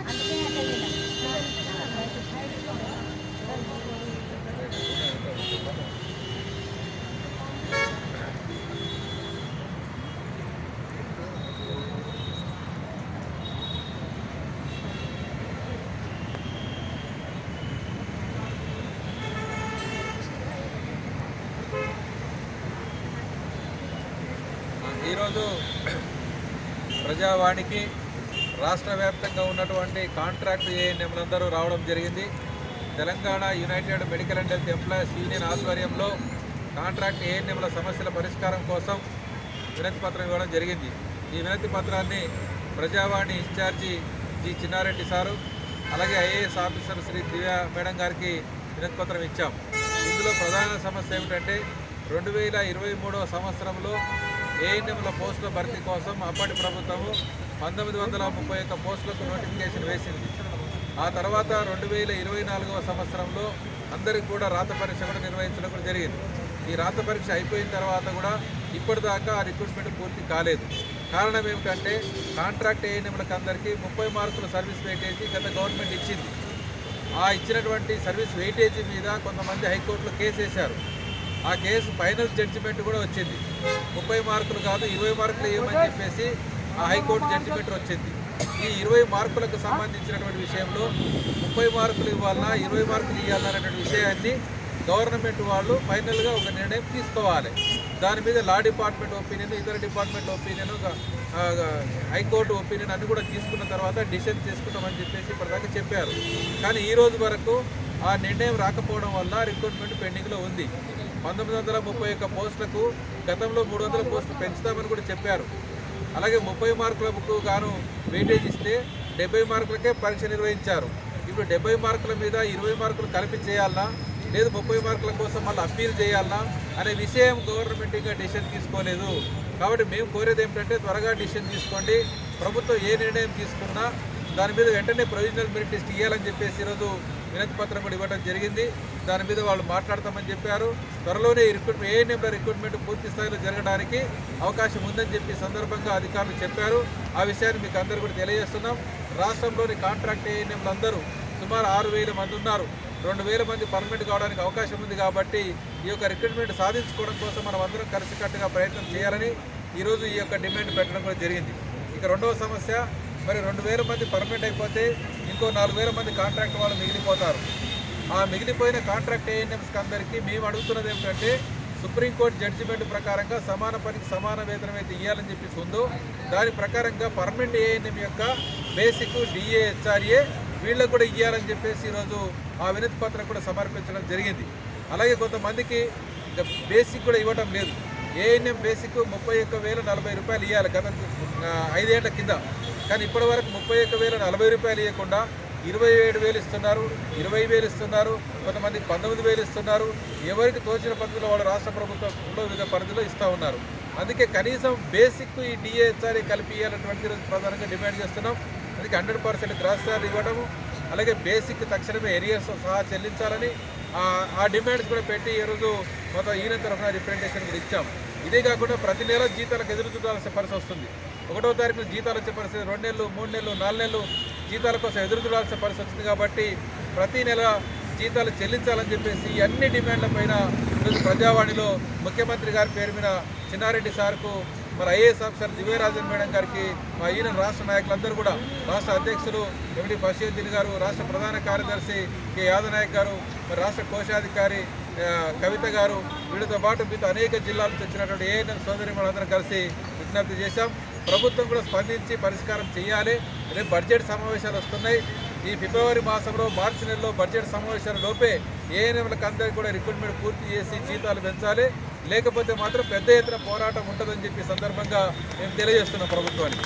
ఈరోజు ప్రజావాణికి రాష్ట్ర వ్యాప్తంగా ఉన్నటువంటి కాంట్రాక్ట్ ఏఎన్ఎంలందరూ రావడం జరిగింది. Telangana United medical and health employees union ఆధ్వర్యంలో కాంట్రాక్ట్ ఏఎన్ఎంల సమస్యల పరిష్కారం కోసం వినతి పత్రం ఇవ్వడం జరిగింది. ఈ వినతి పత్రాన్ని ప్రజావాణి ఇన్ఛార్జి జి చిన్నారెడ్డి సారు, అలాగే ఐఏఎస్ ఆఫీసర్ శ్రీ దివ్య మేడం గారికి వినతి పత్రం ఇచ్చాం. ఇందులో ప్రధాన సమస్య ఏమిటంటే 2023వ సంవత్సరంలో ఏఎన్ఎంల పోస్టుల భర్తీ కోసం అప్పటి ప్రభుత్వము 1931 పోస్టులకు నోటిఫికేషన్ వేసింది. ఆ తర్వాత 2024వ సంవత్సరంలో అందరికీ కూడా రాత పరీక్ష కూడా నిర్వహించడం కూడా జరిగింది. ఈ రాత పరీక్ష అయిపోయిన తర్వాత కూడా ఇప్పటిదాకా ఆ రిక్రూట్మెంట్ పూర్తి కాలేదు. కారణం ఏమిటంటే కాంట్రాక్ట్ ఏఎన్ఎంలకు అందరికీ 30 మార్కుల సర్వీస్ వెయిటేజీ గత గవర్నమెంట్ ఇచ్చింది. ఆ ఇచ్చినటువంటి సర్వీస్ వెయిటేజీ మీద కొంతమంది హైకోర్టులో కేసు వేశారు. ఆ కేసు ఫైనల్ జడ్జిమెంట్ కూడా వచ్చింది. 30 మార్కులు కాదు 20 మార్కులు ఇవ్వమని చెప్పేసి ఆ హైకోర్టు జడ్జిమెంట్ వచ్చింది. ఈ 20 మార్కులకు సంబంధించినటువంటి విషయంలో 30 మార్కులు ఇవ్వాలన్నా 20 మార్కులు ఇవ్వాలన్నటువంటి విషయాన్ని గవర్నమెంట్ వాళ్ళు ఫైనల్గా ఒక నిర్ణయం తీసుకోవాలి. దాని మీద లా డిపార్ట్మెంట్ ఒపీనియన్, ఇతర డిపార్ట్మెంట్ ఒపీనియన్, హైకోర్టు ఒపీనియన్ అన్ని కూడా తీసుకున్న తర్వాత డిసిషన్ చేసుకుంటామని చెప్పేసి ఇప్పటిదాకా చెప్పారు. కానీ ఈ రోజు వరకు ఆ నిర్ణయం రాకపోవడం వల్ల రిక్రూట్మెంట్ పెండింగ్లో ఉంది. 1931 పోస్టులకు గతంలో 300 పోస్టులు పెంచుతామని కూడా చెప్పారు. అలాగే 30 మార్కులకు గాను వెయిటేజ్ ఇస్తే 70 మార్కులకే పరీక్ష నిర్వహించారు. ఇప్పుడు 70 మార్కుల మీద 20 మార్కులు కలిపి చేయాలన్నా లేదు 30 మార్కుల కోసం మళ్ళీ అప్పీల్ చేయాలన్నా అనే విషయం గవర్నమెంట్ ఇంకా డిసిషన్ తీసుకోలేదు. కాబట్టి మేము కోరేది ఏమిటంటే త్వరగా డిసిషన్ తీసుకోండి. ప్రభుత్వం ఏ నిర్ణయం తీసుకున్నా దాని మీద వెంటనే ప్రొవిజనల్ మెరిట్ లిస్ట్ ఇవ్వాలని చెప్పేసి ఈరోజు వినతి పత్రం కూడా ఇవ్వడం జరిగింది. దాని మీద వాళ్ళు మాట్లాడతామని చెప్పారు. త్వరలోనే ఏఎన్ఎంల రిక్రూట్మెంట్ పూర్తి స్థాయిలో జరగడానికి అవకాశం ఉందని చెప్పి సందర్భంగా అధికారులు చెప్పారు. ఆ విషయాన్ని మీకు అందరూ కూడా తెలియజేస్తున్నాం. రాష్ట్రంలోని కాంట్రాక్ట్ ఏఎన్ఎంలు అందరూ సుమారు 6,000 మంది ఉన్నారు. 2,000 మంది పర్మనెంట్ కావడానికి అవకాశం ఉంది. కాబట్టి ఈ యొక్క రిక్రూట్మెంట్ సాధించుకోవడం కోసం మనం అందరం కలిసికట్టుగా ప్రయత్నం చేయాలని ఈరోజు ఈ యొక్క డిమాండ్ పెట్టడం కూడా జరిగింది. ఇక రెండవ సమస్య, మరి 2,000 మంది పర్మనెంట్ అయిపోతే ఇంకో 4,000 మంది కాంట్రాక్ట్ వాళ్ళు మిగిలిపోతారు. ఆ మిగిలిపోయిన కాంట్రాక్ట్ ఏఎన్ఎంస్కి అందరికీ మేము అడుగుతున్నది ఏమిటంటే సుప్రీంకోర్టు జడ్జిమెంట్ ప్రకారంగా సమాన పనికి సమాన వేతనం అయితే ఇవ్వాలని చెప్పేసి ఉందో దాని ప్రకారంగా పర్మనెంట్ ఏఎన్ఎం యొక్క బేసిక్ డిఏ హెచ్ఆర్ఏ వీళ్ళకు కూడా ఇవ్వాలని చెప్పేసి ఈరోజు ఆ వినతి పత్రం కూడా సమర్పించడం జరిగింది. అలాగే కొంతమందికి బేసిక్ కూడా ఇవ్వడం లేదు. ఏఎన్ఎం బేసిక్ 31,040 రూపాయలు ఇవ్వాలి గత 5 ఏళ్ల కింద. కానీ ఇప్పటి వరకు 31,040 రూపాయలు ఇవ్వకుండా 27,000 ఇస్తున్నారు, 20,000 ఇస్తున్నారు, కొంతమంది 19,000 ఇస్తున్నారు. ఎవరికి తోచిన పద్ధతిలో వాళ్ళు రాష్ట్ర ప్రభుత్వంలో వివిధ పరిధిలో ఇస్తూ ఉన్నారు. అందుకే కనీసం బేసిక్ ఈ డిఏహెచ్ఆర్ఏ కలిపి ఇవ్వాలన్నటువంటి ఈరోజు ప్రధానంగా డిమాండ్ చేస్తున్నాం. అందుకే 100% గ్రాస్ శాలరీ ఇవ్వడము, అలాగే బేసిక్ తక్షణమే ఏరియర్స్ సహా చెల్లించాలని ఆ డిమాండ్స్ కూడా పెట్టి ఈరోజు మొత్తం యూనియన్ తరఫున రిప్రజెంటేషన్ కూడా ఇచ్చాం. ఇదే కాకుండా ప్రతి నెల జీతాలకు ఎదురు చూడాల్సిన పరిస్థితి వస్తుంది. 1వ తారీఖున జీతాలు వచ్చే పరిస్థితి 2 నెలలు, 3 నెలలు, 4 నెలలు జీతాల కోసం ఎదురు చూడాల్సిన పరిస్థితి వస్తుంది. కాబట్టి ప్రతి నెల జీతాలు చెల్లించాలని చెప్పేసి ఈ అన్ని డిమాండ్ల పైన ఈరోజు ప్రజావాణిలో ముఖ్యమంత్రి గారి పేరు మీద చిన్నారెడ్డి సార్కు, మరి ఐఏఎస్ ఆఫీసర్ దివ్యరాజన్ మేడం గారికి, మా యూనియన్ రాష్ట్ర నాయకులందరూ కూడా, రాష్ట్ర అధ్యక్షులు ఎండి బషీరుద్దీన్ గారు, రాష్ట్ర ప్రధాన కార్యదర్శి కె యాదనాయక్ గారు, మరి రాష్ట్ర కోశాధికారి కవిత గారు, వీళ్ళతో పాటు మిగతా అనేక జిల్లాల నుంచి వచ్చినటువంటి ఏఎన్ఎం సోదరిమణులందరం కలిసి విజ్ఞప్తి చేశాం. ప్రభుత్వం కూడా స్పందించి పరిష్కారం చేయాలి. రేపు బడ్జెట్ సమావేశాలు వస్తున్నాయి. ఈ ఫిబ్రవరి మాసంలో, మార్చి నెలలో బడ్జెట్ సమావేశాల లోపే ఏఎన్ఎంలకు అందరికీ కూడా రిక్రూట్మెంట్ పూర్తి చేసి జీతాలు పెంచాలి. లేకపోతే మాత్రం పెద్ద ఎత్తున పోరాటం ఉంటుందని చెప్పి సందర్భంగా మేము తెలియజేస్తున్నాం ప్రభుత్వానికి.